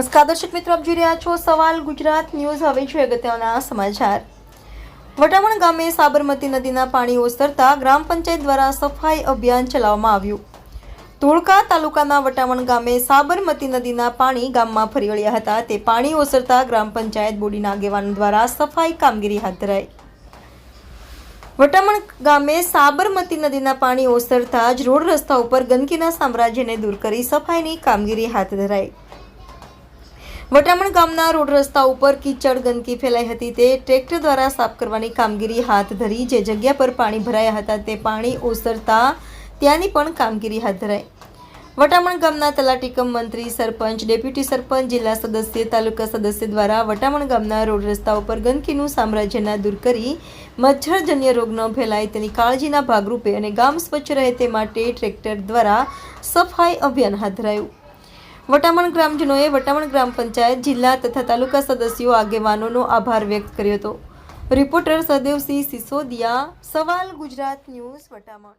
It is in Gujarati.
નમસ્કાર દર્શક મિત્રો, આપ જોઈ રહ્યા છો સવાલ ગુજરાત ન્યૂઝ। હવે જોઈએ અગત્યના સમાચાર। વટામણ ગામે સાબરમતી નદીના પાણી ઓસરતા ગ્રામ પંચાયત દ્વારા સફાઈ અભિયાન ચલાવવામાં આવ્યું। ધોળકા તાલુકાના વટામણ ગામે સાબરમતી નદીના પાણી ગામમાં ફરી વળ્યા હતા। તે પાણી ઓસરતા ગ્રામ પંચાયત બોડીના આગેવાનો દ્વારા સફાઈ કામગીરી હાથ ધરાઈ। વટામણ ગામે સાબરમતી નદીના પાણી ઓસરતા જ રોડ રસ્તા ઉપર ગંદકીના સામ્રાજ્યને દૂર કરી સફાઈની કામગીરી હાથ ધરાઈ। વટામણ ગામના રોડ રસ્તા ઉપર કીચડ ગંદકી ફેલાઈ હતી, તે ટ્રેક્ટર દ્વારા સાફ કરવાની કામગીરી હાથ ધરી। જે જગ્યા પર પાણી ભરાયા હતા તે પાણી ઓસરતા ત્યાંની પણ કામગીરી હાથ ધરાઈ। વટામણ ગામના તલાટી કમ મંત્રી, સરપંચ, ડેપ્યુટી સરપંચ, જિલ્લા સદસ્ય, તાલુકા સદસ્ય દ્વારા વટામણ ગામના રોડ રસ્તા ઉપર ગંદકીનું સામ્રાજ્યના દૂર કરી મચ્છરજન્ય રોગ ન ફેલાય તેની કાળજીના ભાગરૂપે અને ગામ સ્વચ્છ રહે તે માટે ટ્રેક્ટર દ્વારા સફાઈ અભિયાન હાથ ધરાયું। વટામણ ગ્રામજનોએ વટામણ ગ્રામ પંચાયત, જિલ્લા તથા તાલુકા સદસ્યો, આગેવાનોનો આભાર વ્યક્ત કર્યો હતો। રિપોર્ટર સહદેવસિંહ સિસોદિયા, સવાલ ગુજરાત ન્યૂઝ, વટામણ।